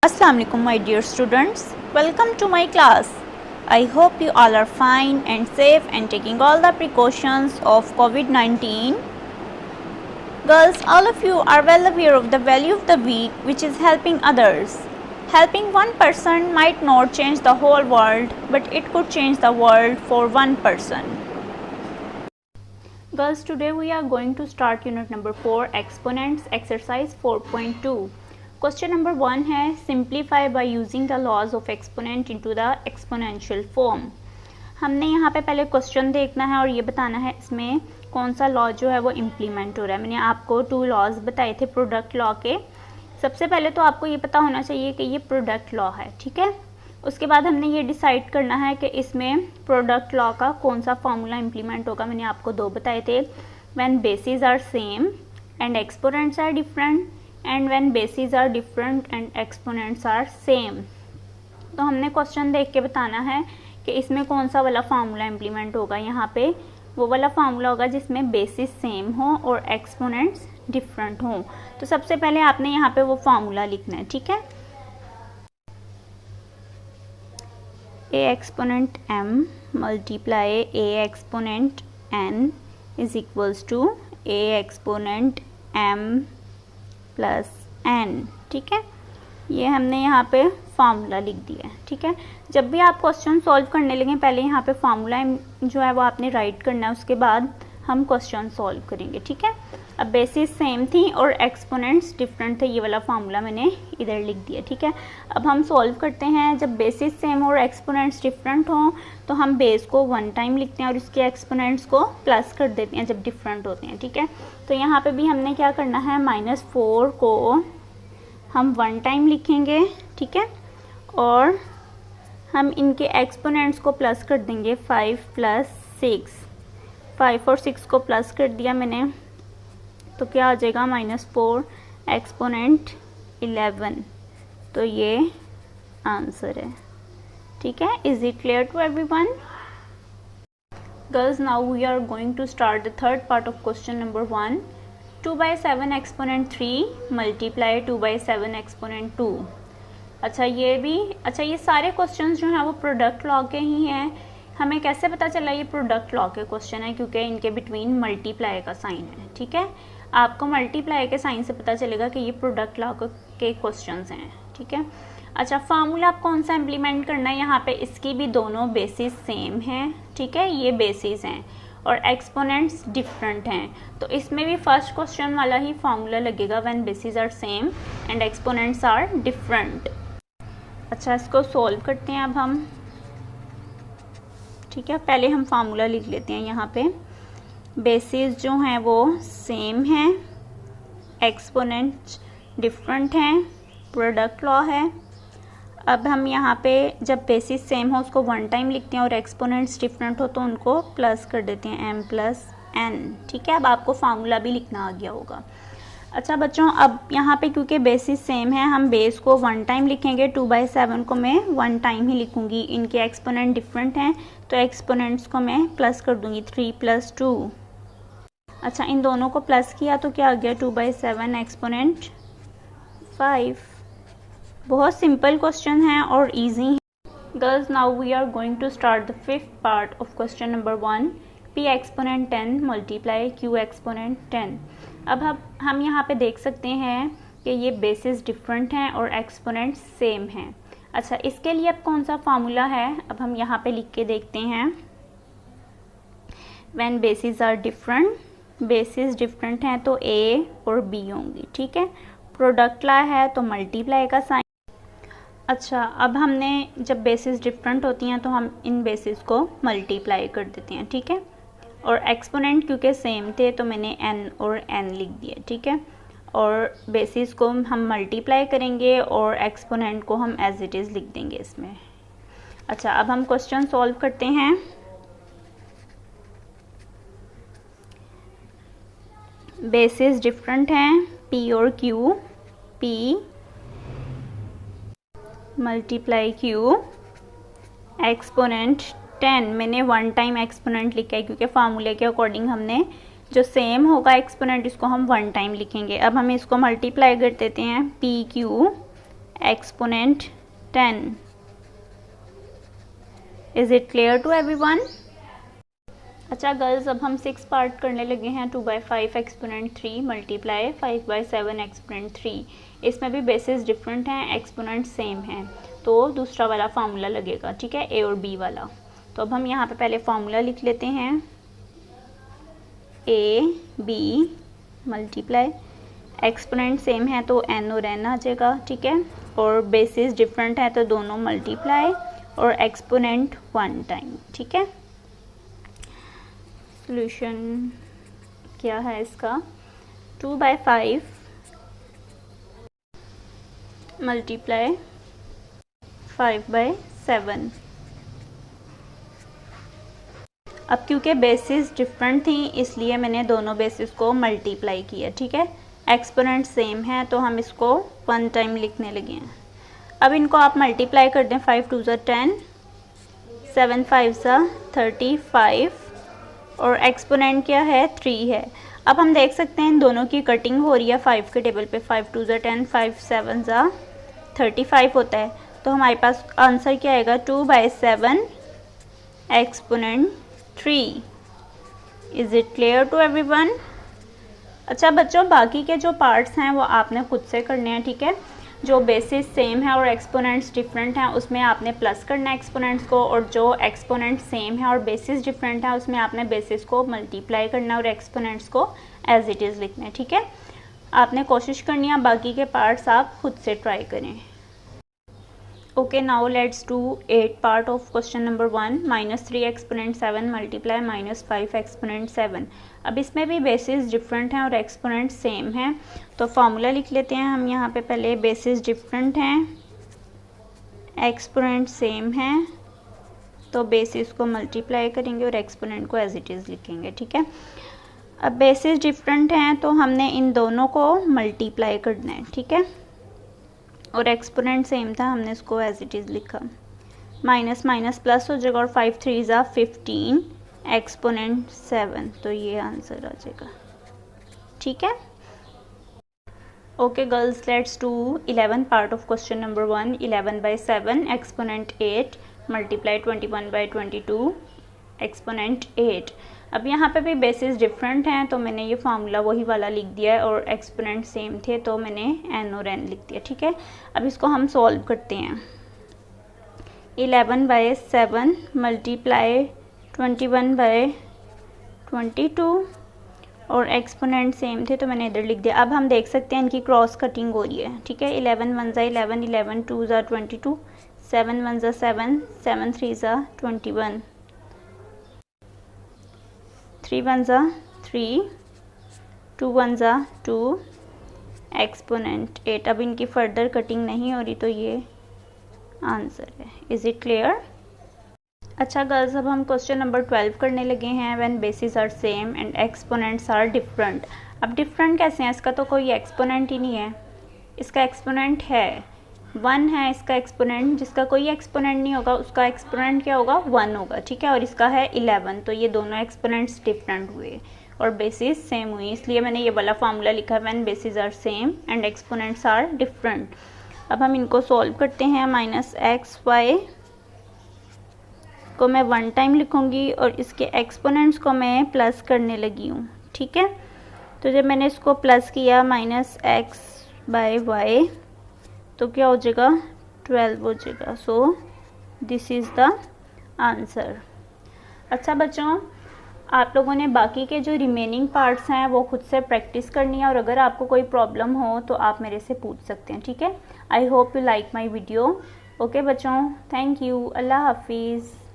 Assalamu alaikum my dear students, welcome to my class. I hope you all are fine and safe and taking all the precautions of COVID-19. Girls, all of you are well aware of the value of the week, which is helping others. Helping one person might not change the whole world, but it could change the world for one person. Girls, today we are going to start unit number 4, exponents, exercise 4.2. Question number 1 है simplify by using the laws of exponent into the exponential form. हमने यहाँ पे पहले question देखना है और ये बताना है इसमें कौन सा लॉ जो है वो इम्प्लीमेंट हो रहा है। मैंने आपको 2 लॉज बताए थे प्रोडक्ट लॉ के। सबसे पहले तो आपको ये पता होना चाहिए कि ये प्रोडक्ट लॉ है, ठीक है। उसके बाद हमने ये डिसाइड करना है कि इसमें प्रोडक्ट लॉ का कौन सा फॉर्मूला इम्प्लीमेंट होगा। मैंने आपको 2 बताए थे, when bases are same and exponents are different and when bases are different and exponents are same. तो हमने क्वेश्चन देख के बताना है कि इसमें कौन सा वाला फार्मूला इम्प्लीमेंट होगा। यहाँ पे वो वाला फार्मूला होगा जिसमें बेसिस सेम हो और एक्सपोनेंट्स डिफरेंट हो। तो सबसे पहले आपने यहाँ पे वो फार्मूला लिखना है, ठीक है। A exponent m multiply a exponent n is equals to a exponent m plus n, ठीक है। ये हमने यहाँ पे फार्मूला लिख दिया है, ठीक है। जब भी आप क्वेश्चन सॉल्व करने लगे पहले यहाँ पे फार्मूला जो है वो आपने राइट करना है, उसके बाद हम क्वेश्चन सॉल्व करेंगे, ठीक है। अब बेसिस सेम थी और एक्सपोनेंट्स डिफरेंट थे, ये वाला फार्मूला मैंने इधर लिख दिया, ठीक है। अब हम सॉल्व करते हैं। जब बेसिस सेम और एक्सपोनेंट्स डिफरेंट हों तो हम बेस को 1 टाइम लिखते हैं और इसके एक्सपोनेंट्स को प्लस कर देते हैं जब डिफरेंट होते हैं, ठीक है। तो यहाँ पे भी हमने क्या करना है, -4 को हम 1 टाइम लिखेंगे, ठीक है। और हम इनके एक्सपोनेंट्स को प्लस कर देंगे 5 + 6। 5 और 6 को प्लस कर दिया मैंने, तो क्या आ जाएगा -4 एक्सपोनेंट 11। तो ये आंसर है, ठीक है। Is it clear to everyone? Girls, now we are going to start the third part of question number 1। 2/7 exponent 3 multiply 2/7 exponent 2। अच्छा ये सारे क्वेश्चंस जो हैं वो प्रोडक्ट लॉ के ही हैं। हमें कैसे पता चला ये प्रोडक्ट लॉ के क्वेश्चन है? क्योंकि इनके बिटवीन मल्टीप्लाई का साइन है, ठीक है। आपको मल्टीप्लाई के साइन से पता चलेगा कि ये प्रोडक्ट लॉ के क्वेश्चंस हैं, ठीक है। अच्छा, फार्मूला आप कौन सा इम्प्लीमेंट करना है? यहाँ पे इसकी भी दोनों बेसिस सेम हैं, ठीक है। ये बेसिस हैं और एक्सपोनेंट्स डिफरेंट हैं, तो इसमें भी फर्स्ट क्वेश्चन वाला ही फार्मूला लगेगा, when bases are same and exponents are different. अच्छा, इसको सॉल्व करते हैं अब हम, ठीक है। पहले हम फार्मूला लिख लेते हैं। यहाँ पे बेसिस जो हैं वो सेम हैं, एक्सपोनेंट्स डिफरेंट हैं, प्रोडक्ट लॉ है। अब हम यहाँ पे जब बेसिस सेम हो उसको 1 टाइम लिखते हैं और एक्सपोनेंट्स डिफरेंट हो तो उनको प्लस कर देते हैं m + n, ठीक है। अब आपको फार्मूला भी लिखना आ गया होगा। अच्छा बच्चों, अब यहाँ पे क्योंकि बेसिस सेम है हम बेस को 1 टाइम लिखेंगे। 2/7 को मैं 1 टाइम ही लिखूंगी। इनके एक्सपोनेंट डिफरेंट हैं तो एक्सपोनेंट्स को मैं प्लस कर दूंगी, 3 + 2। अच्छा, इन दोनों को प्लस किया तो क्या आ गया, 2/7 एक्सपोनेंट 5। बहुत सिंपल क्वेश्चन है और इजी है। Girls, now we are going to start the 5th part of question number 1। p exponent 10 multiply q exponent 10। अब हम यहाँ पे देख सकते हैं कि ये बेसिस डिफरेंट हैं और एक्सपोनेंट सेम हैं। अच्छा, इसके लिए अब कौन सा फार्मूला है, अब हम यहाँ पे लिख के देखते हैं। When bases are different, bases different हैं तो a और b होंगी, ठीक है। प्रोडक्ट लॉ है तो मल्टीप्लाई का साइन। अच्छा, अब हमने जब बेसिस डिफरेंट होती हैं तो हम इन बेसिस को मल्टीप्लाई कर देते हैं, ठीक है। और एक्सपोनेंट क्योंकि सेम थे तो मैंने n और n लिख दिया, ठीक है। और बेसिस को हम मल्टीप्लाई करेंगे और एक्सपोनेंट को हम एज इट इज़ लिख देंगे इसमें। अच्छा, अब हम क्वेश्चन सॉल्व करते हैं। बेसिस डिफरेंट हैं p और q, p multiply q exponent 10। मैंने 1 टाइम एक्सपोनेंट लिखा है क्योंकि फार्मूले के अकॉर्डिंग हमने जो सेम होगा एक्सपोनेंट इसको हम 1 टाइम लिखेंगे। अब हम इसको मल्टीप्लाई कर देते हैं, P Q exponent 10. Is it clear to everyone? अच्छा गर्ल्स, अब हम 6 पार्ट करने लगे हैं. 2/5 एक्सपोनेंट 3 मल्टीप्लाई 5/7 एक्सपोनेंट 3. इसमें भी बेसिस डिफरेंट हैं, एक्सपोनेंट सेम हैं, तो दूसरा वाला फार्मूला लगेगा. ठीक है, ए और बी वाला. तो अब हम यहाँ पे पहले फार्मूला लिख लेते हैं. A B multiply, exponent same है तो एन और एन आ जाएगा. ठीक है, और बेसिस डिफरेंट है तो दोनों मल्टीप्लाई और एक्सपोनेंट 1 टाइम. ठीक है, सॉल्यूशन क्या है इसका? 2/5 मल्टीप्लाई 5/7. अब क्योंकि बेसिस डिफरेंट थी इसलिए मैंने दोनों बेसिस को मल्टीप्लाई किया. ठीक है, एक्सपोनेंट सेम है तो हम इसको 1 टाइम लिखने लगे हैं. अब इनको आप मल्टीप्लाई कर दें. 5 2 = 10, 7 5 = 35 और एक्सपोनेंट क्या है? 3 है. अब हम देख सकते हैं इन दोनों की कटिंग हो रही है 5 के टेबल पे. 5 2 = 10, 5 7 = 35 होता है. तो हमारे पास आंसर क्या आएगा? 2/7 exponent 3. Is it clear to everyone? अच्छा बच्चों, बाकी के जो पार्ट्स हैं वो आपने खुद से करने हैं. ठीक है, जो बेसिस सेम है और एक्सपोनेंट्स डिफरेंट हैं उसमें आपने प्लस करना है एक्सपोनेंट्स को, और जो एक्सपोनेंट सेम है और बेसिस डिफरेंट है उसमें आपने बेसिस को मल्टीप्लाई करना है और एक्सपोनेंट्स को एज इट इज़ लिखना है. ठीक है, आपने कोशिश करनी है बाकी के पार्ट्स आप खुद से ट्राई करें. Okay, now let's do 8 part of question number 1. -3 exponent 7 multiply -5 exponent 7. अब इसमें भी बेसिस डिफरेंट हैं और एक्सपोनेंट सेम हैं, तो फार्मूला लिख लेते हैं हम यहाँ पे. पहले बेसिस डिफरेंट हैं, एक्सपोनेंट सेम हैं, तो बेसिस को मल्टीप्लाई करेंगे और एक्सपोनेंट को एज इट इज़ लिखेंगे. ठीक है, अब बेसिस डिफरेंट हैं तो हमने इन दोनों को मल्टीप्लाई करना है. ठीक है, और एक्सपोनेंट सेम था, हमने इसको एज इट इज़ लिखा. माइनस माइनस प्लस हो जाएगा और 5 3 = 15 एक्सपोनेंट 7, तो ये आंसर आ जाएगा. ठीक है, okay girls, let's do 11 part of question number 1. 11/7 exponent 8 multiply 21/22 exponent 8. अब यहाँ पे भी बेसिस डिफरेंट हैं तो मैंने ये फार्मूला वही वाला लिख दिया है, और एक्सपोनेंट सेम थे तो मैंने एन और एन लिख दिया. ठीक है, अब इसको हम सॉल्व करते हैं. 11/7 मल्टीप्लाई 21/22 और एक्सपोनेंट सेम थे तो मैंने इधर लिख दिया. अब हम देख सकते हैं इनकी क्रॉस कटिंग हो रही है. ठीक है, 11 1 = 11, 11 2 = 22, 7 1 = 7, 7 3 = 21, 3 1 = 3, 2 1 = 2 एक्सपोनेंट 8. अब इनकी फर्दर कटिंग नहीं हो रही तो ये आंसर है. Is it clear? अच्छा गर्ल्स, अब हम क्वेश्चन नंबर 12 करने लगे हैं. When bases are same and exponents are different. अब डिफरेंट कैसे हैं? इसका तो कोई एक्सपोनेंट ही नहीं है. इसका एक्सपोनेंट है 1 है, इसका एक्सपोनेंट. जिसका कोई एक्सपोनेंट नहीं होगा उसका एक्सपोनेंट क्या होगा? 1 होगा. ठीक है, और इसका है 11, तो ये दोनों एक्सपोनेंट्स डिफरेंट हुए और बेसिस सेम हुई, इसलिए मैंने ये वाला फार्मूला लिखा. When bases are same and exponents are different. अब हम इनको सॉल्व करते हैं. -xy को मैं 1 टाइम लिखूंगी और इसके एक्सपोनेंट्स को मैं प्लस करने लगी हूँ. ठीक है, तो जब मैंने इसको प्लस किया -x/y तो क्या हो जाएगा? 12 हो जाएगा. So this is the answer. अच्छा बच्चों, आप लोगों ने बाकी के जो रिमेनिंग पार्ट्स हैं वो खुद से प्रैक्टिस करनी है, और अगर आपको कोई प्रॉब्लम हो तो आप मेरे से पूछ सकते हैं. ठीक है, I hope you like my video. Okay बच्चों, थैंक यू. अल्लाह हाफिज़.